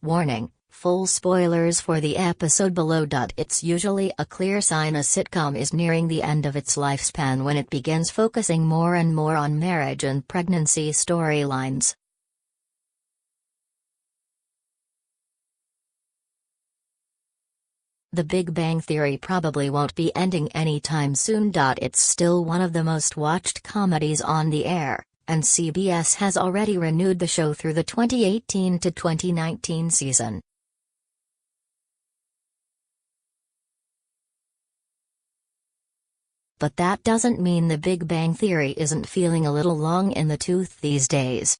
Warning, full spoilers for the episode below. It's usually a clear sign a sitcom is nearing the end of its lifespan when it begins focusing more and more on marriage and pregnancy storylines. The Big Bang Theory probably won't be ending anytime soon. It's still one of the most watched comedies on the air, and CBS has already renewed the show through the 2018 to 2019 season. But that doesn't mean The Big Bang Theory isn't feeling a little long in the tooth these days.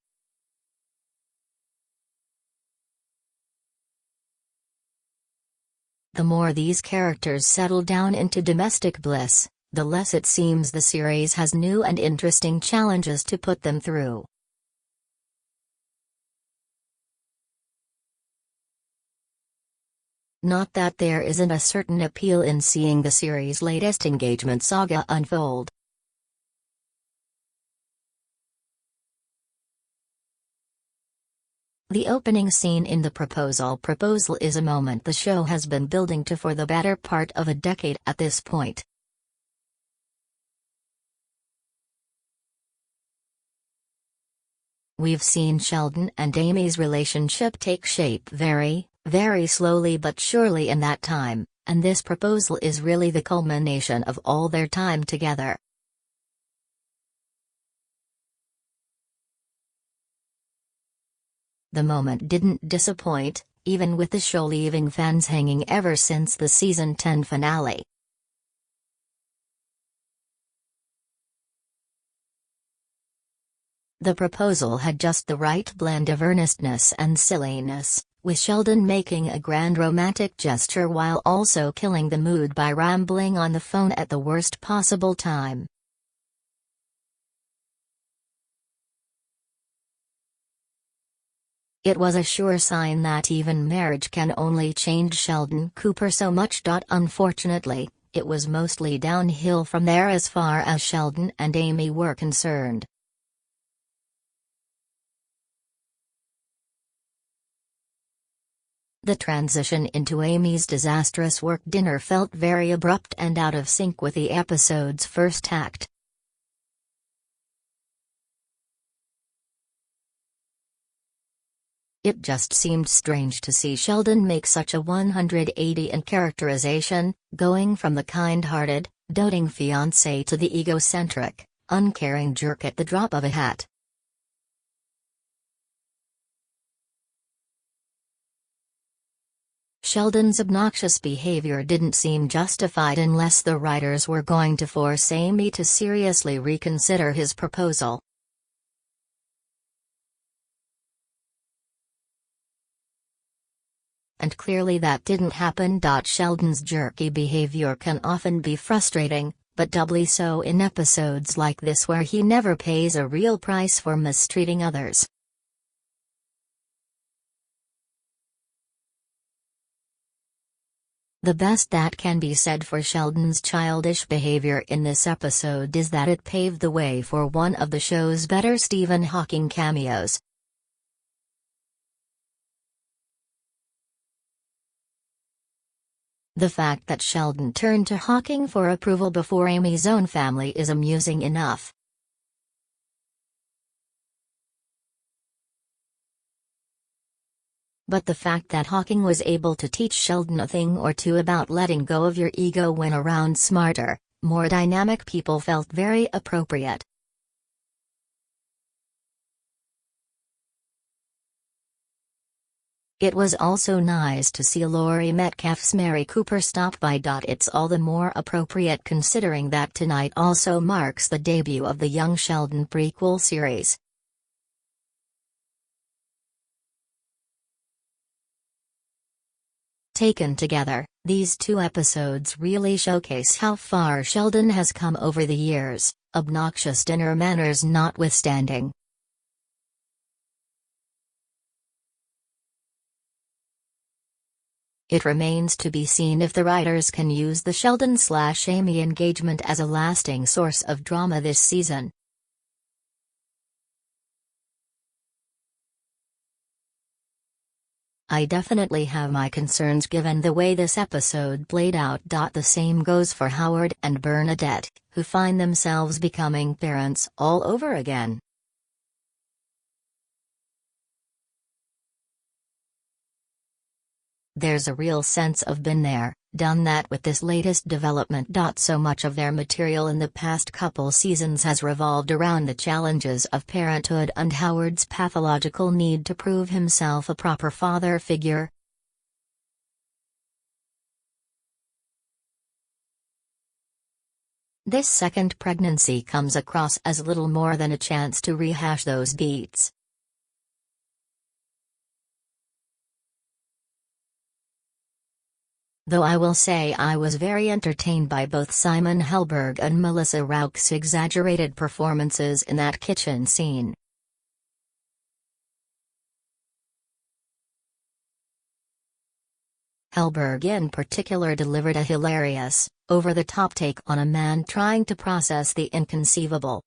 The more these characters settle down into domestic bliss, the less it seems the series has new and interesting challenges to put them through. Not that there isn't a certain appeal in seeing the series' latest engagement saga unfold. The opening scene in the proposal is a moment the show has been building to for the better part of a decade at this point. We've seen Sheldon and Amy's relationship take shape very, very slowly but surely in that time, and this proposal is really the culmination of all their time together. The moment didn't disappoint, even with the show leaving fans hanging ever since the season 10 finale. The proposal had just the right blend of earnestness and silliness, with Sheldon making a grand romantic gesture while also killing the mood by rambling on the phone at the worst possible time. It was a sure sign that even marriage can only change Sheldon Cooper so much. Unfortunately, it was mostly downhill from there as far as Sheldon and Amy were concerned. The transition into Amy's disastrous work dinner felt very abrupt and out of sync with the episode's first act. It just seemed strange to see Sheldon make such a 180 in characterization, going from the kind-hearted, doting fiancé to the egocentric, uncaring jerk at the drop of a hat. Sheldon's obnoxious behavior didn't seem justified unless the writers were going to force Amy to seriously reconsider his proposal. And clearly that didn't happen. Sheldon's jerky behavior can often be frustrating, but doubly so in episodes like this where he never pays a real price for mistreating others. The best that can be said for Sheldon's childish behavior in this episode is that it paved the way for one of the show's better Stephen Hawking cameos. The fact that Sheldon turned to Hawking for approval before Amy's own family is amusing enough. But the fact that Hawking was able to teach Sheldon a thing or two about letting go of your ego when around smarter, more dynamic people felt very appropriate. It was also nice to see Laurie Metcalf's Mary Cooper stop by. It's all the more appropriate considering that tonight also marks the debut of the Young Sheldon prequel series. Taken together, these two episodes really showcase how far Sheldon has come over the years, obnoxious dinner manners notwithstanding. It remains to be seen if the writers can use the Sheldon/Amy engagement as a lasting source of drama this season. I definitely have my concerns given the way this episode played out. The same goes for Howard and Bernadette, who find themselves becoming parents all over again. There's a real sense of been there, done that with this latest development. So much of their material in the past couple seasons has revolved around the challenges of parenthood and Howard's pathological need to prove himself a proper father figure. This second pregnancy comes across as little more than a chance to rehash those beats. Though I will say I was very entertained by both Simon Helberg and Melissa Rauch's exaggerated performances in that kitchen scene. Helberg in particular delivered a hilarious, over-the-top take on a man trying to process the inconceivable.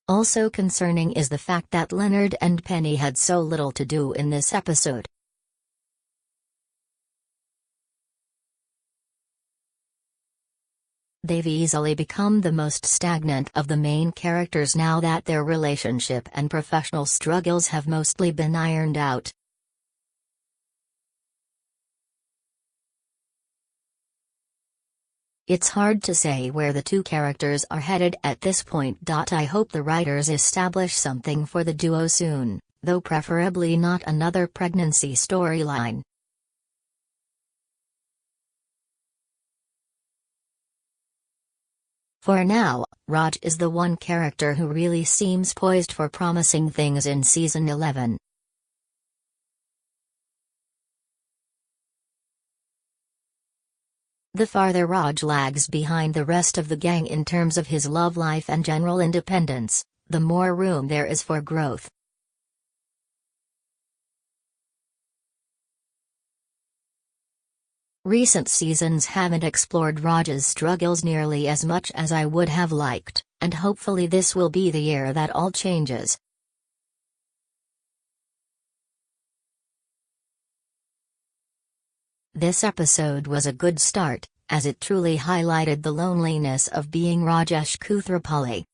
Also concerning is the fact that Leonard and Penny had so little to do in this episode. They've easily become the most stagnant of the main characters now that their relationship and professional struggles have mostly been ironed out. It's hard to say where the two characters are headed at this point. I hope the writers establish something for the duo soon, though preferably not another pregnancy storyline. For now, Raj is the one character who really seems poised for promising things in season 11. The farther Raj lags behind the rest of the gang in terms of his love life and general independence, the more room there is for growth. Recent seasons haven't explored Raj's struggles nearly as much as I would have liked, and hopefully this will be the year that all changes. This episode was a good start, as it truly highlighted the loneliness of being Rajesh Koothrappali.